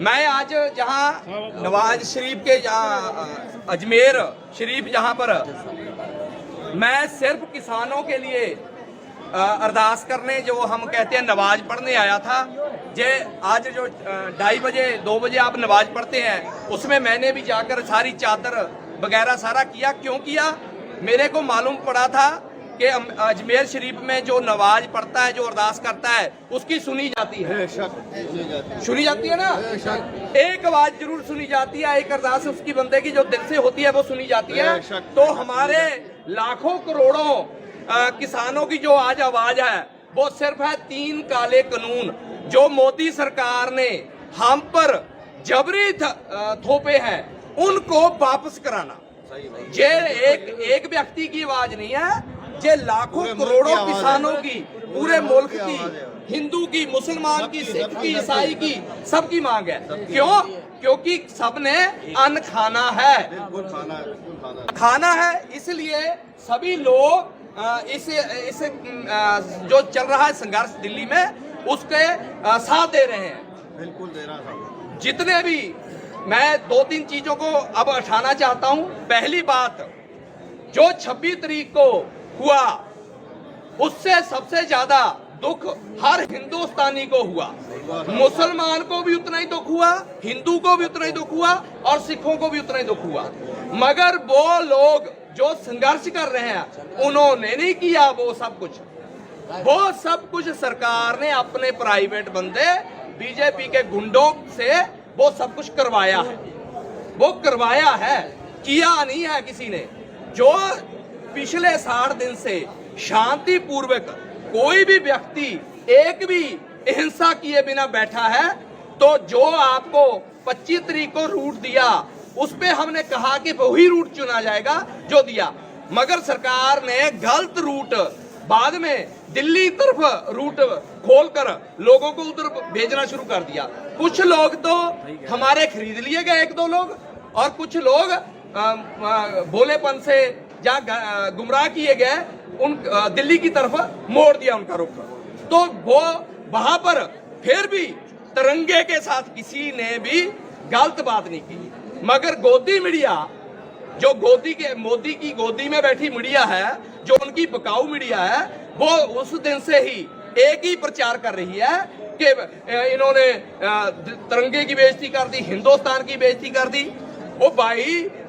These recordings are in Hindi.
मैं आज जहां नवाज शरीफ के अजमेर शरीफ जहां पर मैं सिर्फ किसानों के लिए अरदास करने, जो हम कहते हैं नमाज पढ़ने आया था। जे आज जो 2:30 बजे 2 बजे आप नमाज पढ़ते हैं, उसमें मैंने भी जाकर सारी चादर वगैरह सारा किया। क्यों किया? मेरे को मालूम पड़ा था कि अजमेर शरीफ में जो नमाज पढ़ता है, जो अरदास करता है, उसकी सुनी जाती है। सुनी जाती है ना, एक आवाज जरूर सुनी जाती है, एक अरदास उसकी बंदे की जो दिल से होती है वो सुनी जाती है। तो हमारे लाखों करोड़ों किसानों की जो आज आवाज है वो सिर्फ है 3 काले कानून जो मोदी सरकार ने हम पर जबरी थोपे हैं, उनको वापस कराना। ये एक व्यक्ति की आवाज नहीं है, ये लाखों करोड़ों किसानों की, पूरे मुल्क की, हिंदू की, मुसलमान की, सिख की, ईसाई की, सबकी मांग है। क्यों? क्योंकि सबने अन्न खाना है, खाना है। इसलिए सभी लोग इस जो चल रहा है संघर्ष दिल्ली में, उसके साथ दे रहे हैं। बिल्कुल दे रहा है। जितने भी, मैं 2-3 चीजों को अब उठाना चाहता हूं। पहली बात, जो 26 तारीख को हुआ, उससे सबसे ज्यादा दुख हर हिंदुस्तानी को हुआ। मुसलमान को भी उतना ही दुख हुआ, हिंदू को भी उतना ही दुख हुआ, और सिखों को भी उतना ही दुख हुआ। मगर वो लोग जो संघर्ष कर रहे हैं, उन्होंने नहीं किया वो सब कुछ। वो सब कुछ सरकार ने अपने प्राइवेट बंदे, बीजेपी के गुंडों से वो सब कुछ करवाया है। वो करवाया है, किया नहीं है किसी ने। जो पिछले 60 दिन से शांति पूर्वक कोई भी व्यक्ति एक भी हिंसा किए बिना बैठा है, तो जो आपको 25 तारीख को रूट दिया, उस पे हमने कहा कि वही रूट चुना जाएगा जो दिया। मगर सरकार ने गलत रूट बाद में दिल्ली तरफ रूट खोलकर लोगों को उधर भेजना शुरू कर दिया। कुछ लोग तो हमारे खरीद लिए गए, 1-2 लोग, और कुछ लोग भोलेपन से या गुमराह किए गए, उन दिल्ली की तरफ मोड़ दिया उनका रुख। तो वो वहां पर फिर भी तिरंगे के साथ किसी ने भी गलत बात नहीं की। मगर गोदी मीडिया, जो मोदी की गोदी में बैठी मीडिया है, जो उनकी बकाऊ मीडिया है, वो उस दिन से ही एक ही प्रचार कर रही है कि इन्होंने तिरंगे की बेइज्जती कर दी, हिंदुस्तान की बेइज्जती कर दी। ओ भाई,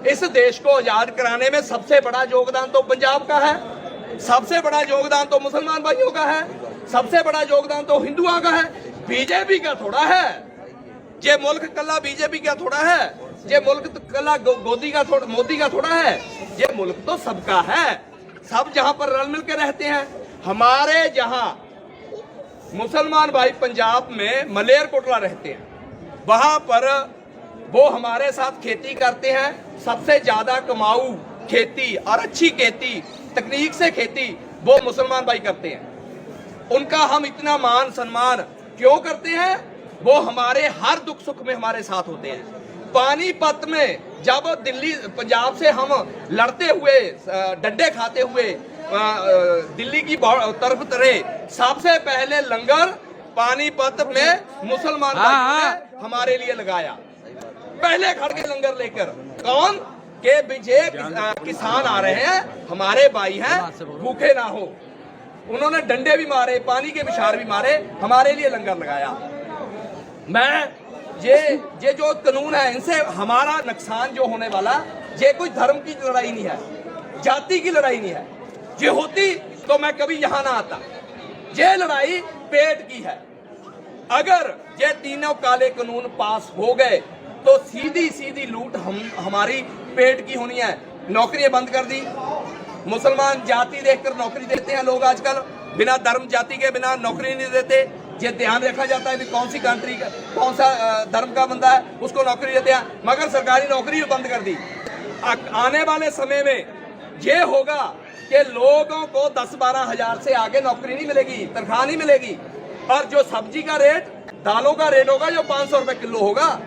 इस देश को आजाद कराने में सबसे बड़ा योगदान तो पंजाब का है, सबसे बड़ा योगदान तो मुसलमान भाइयों का है, सबसे बड़ा योगदान तो हिंदुओं का है, बीजेपी का थोड़ा है। ये मुल्क कल्ला बीजेपी का थोड़ा है, ये मुल्क तो कल्ला मोदी का थोड़ा है। ये मुल्क तो सबका है, सब जहां पर रल मिल के रहते हैं। हमारे जहां मुसलमान भाई पंजाब में मलेरकोटला रहते हैं, वहां पर वो हमारे साथ खेती करते हैं। सबसे ज्यादा कमाऊ खेती और अच्छी खेती, तकनीक से खेती, वो मुसलमान भाई करते हैं। उनका हम इतना मान सम्मान क्यों करते हैं? वो हमारे हर दुख सुख में हमारे साथ होते हैं। पानीपत में जब दिल्ली पंजाब से हम लड़ते हुए, डंडे खाते हुए दिल्ली की तरफ तरे, सबसे पहले लंगर पानीपत में मुसलमान भाइयों ने हमारे लिए लगाया। पहले खड़ के लंगर लेकर, कौन के विजय किसान आ रहे हैं, हमारे भाई हैं, भूखे ना हो। उन्होंने डंडे भी मारे, पानी के विशार भी मारे, हमारे लिए लंगर लगाया। ये जो कानून है, इनसे हमारा नुकसान जो होने वाला, ये कोई धर्म की लड़ाई नहीं है, जाति की लड़ाई नहीं है। ये होती तो मैं कभी यहाँ ना आता। ये लड़ाई पेट की है। अगर ये तीनों काले कानून पास हो गए तो सीधी लूट हमारी पेट की होनी है। नौकरियां बंद कर दी, मुसलमान जाति देखकर नौकरी देते हैं लोग आजकल, बिना धर्म जाति के बिना नौकरी नहीं देते। ये ध्यान रखा जाता है कि कौन सी कंट्री का, कौन सा धर्म का बंदा है, उसको नौकरी देते हैं। मगर सरकारी नौकरी बंद कर दी। आने वाले समय में ये होगा कि लोगों को 10-12 हजार से आगे नौकरी नहीं मिलेगी, तनख्वाह नहीं मिलेगी। और जो सब्जी का रेट, दालों का रेट होगा जो 500 रुपए किलो होगा।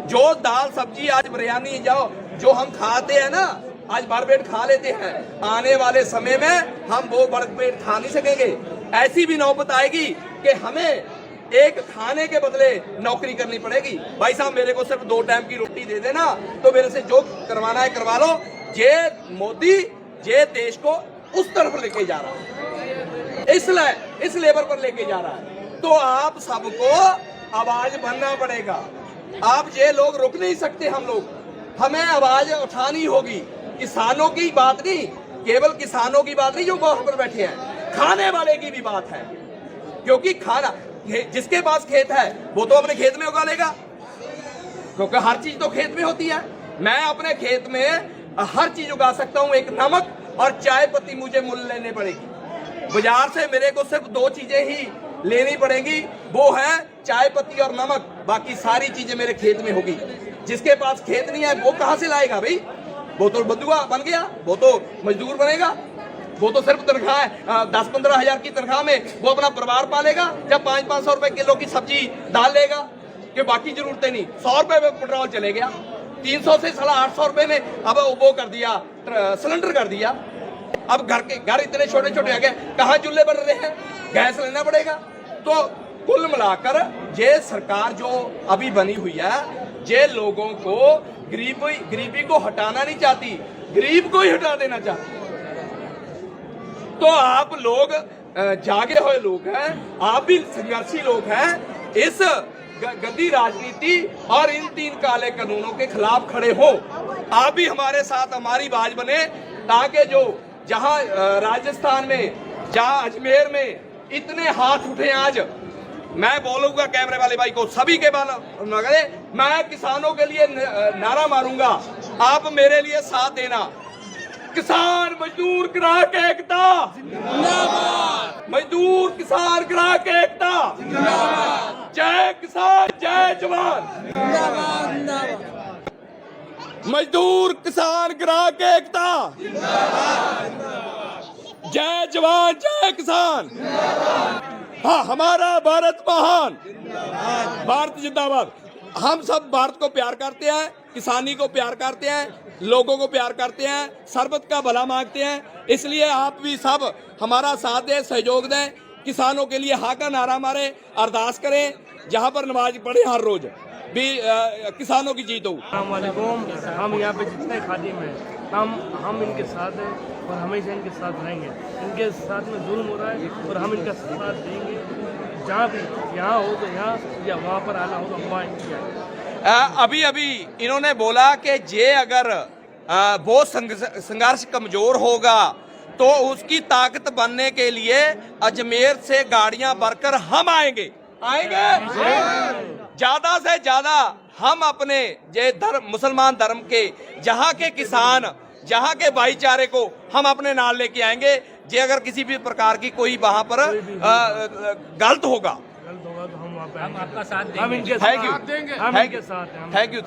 जो दाल सब्जी आज बिरयानी जाओ जो हम खाते हैं ना, आज भर पेट खा लेते हैं, आने वाले समय में हम वो भर पेट खा नहीं सकेंगे। ऐसी भी नौबत आएगी कि हमें एक खाने के बदले नौकरी करनी पड़ेगी। भाई साहब मेरे को सिर्फ 2 टाइम की रोटी दे देना तो मेरे से जो करवाना है करवा लो। ये मोदी ये देश को उस तरफ लेके जा रहा है, इस लेवल पर लेके जा रहा है। तो आप सबको आवाज बनना पड़ेगा। आप ये लोग रुक नहीं सकते, हम लोग हमें आवाज उठानी होगी। किसानों की बात नहीं, केवल किसानों की बात नहीं जो वहां पर बैठे हैं, खाने वाले की भी बात है। क्योंकि खाना जिसके पास खेत है वो तो अपने खेत में उगा लेगा, क्योंकि हर चीज तो खेत में होती है। मैं अपने खेत में हर चीज उगा सकता हूं। एक नमक और चाय पत्ती मुझे मूल्य लेने पड़ेगी। बाजार से मेरे को सिर्फ 2 चीजें ही लेनी पड़ेगी, वो है चाय पत्ती और नमक। बाकी सारी चीजें मेरे खेत में होगी। जिसके पास खेत नहीं है वो कहां से लाएगा भाई? वो तो बंधुआ बन गया, वो तो मजदूर बनेगा, वो तो सिर्फ तनख्वाह है 10-15 हजार की तनख्वाह में वो अपना परिवार पालेगा। जब 500-500 रुपए किलो की सब्जी डाल लेगा कि बाकी जरूरतें नहीं। 100 रुपए में पेट्रोल चले गया, 300 से 800 रुपए में अब वो कर दिया, सिलेंडर कर दिया। अब घर इतने छोटे छोटे आ गए, कहाँ चूल्हे बन रहे हैं? गैस लेना पड़ेगा। तो कुल मिलाकर ये सरकार जो अभी बनी हुई है, ये लोगों को गरीबी को हटाना नहीं चाहती, गरीब को ही हटा देना चाहती। तो आप लोग जागे हुए लोग हैं, आप भी संघर्षी लोग हैं। इस गद्दी राजनीति और इन 3 काले कानूनों के खिलाफ खड़े हो। आप भी हमारे साथ हमारी आवाज बने, ताकि जो जहां राजस्थान में, जहां अजमेर में इतने हाथ उठे आज, मैं बोलूंगा कैमरे वाले भाई को, सभी के बाल मैं किसानों के लिए नारा मारूंगा, आप मेरे लिए साथ देना। किसान मजदूर ग्राहक एकता जिंदाबाद, मजदूर किसान ग्राहक एकता जिंदाबाद, जय किसान जय जवान जिंदाबाद, मजदूर किसान ग्राहक एकता जिंदाबाद, जय जवान जय किसान। हाँ, हमारा भारत महान, भारत जिंदाबाद। हम सब भारत को प्यार करते हैं, किसानी को प्यार करते हैं, लोगों को प्यार करते हैं, सरबत का भला मांगते हैं। इसलिए आप भी सब हमारा साथ दें, सहयोग दें, किसानों के लिए हाँ का नारा मारे, अरदास करें, जहाँ पर नमाज पढ़े हर रोज भी किसानों की जीत हो। हम यहाँ पे जितने खादिम हैं हम इनके साथ हैं और हमेशा इनके साथ रहेंगे। इनके साथ में जुल्म हो रहा है और हम इनका साथ देंगे। जहाँ भी यहाँ हो तो यहाँ, या वहाँ पर आना हो तो वहाँ जाए। अभी इन्होंने बोला कि ये अगर वो संघर्ष कमजोर होगा तो उसकी ताकत बनने के लिए अजमेर से गाड़ियां भरकर हम आएंगे। ज्यादा से ज्यादा हम अपने ये धर्म, मुसलमान धर्म के जहाँ के किसान, जहाँ के भाईचारे को हम अपने नाल लेके आएंगे। जे अगर किसी भी प्रकार की कोई वहाँ पर गलत होगा तो हम आपका साथ देंगे। थैंक यू, हम इनके साथ हैं। Thank you.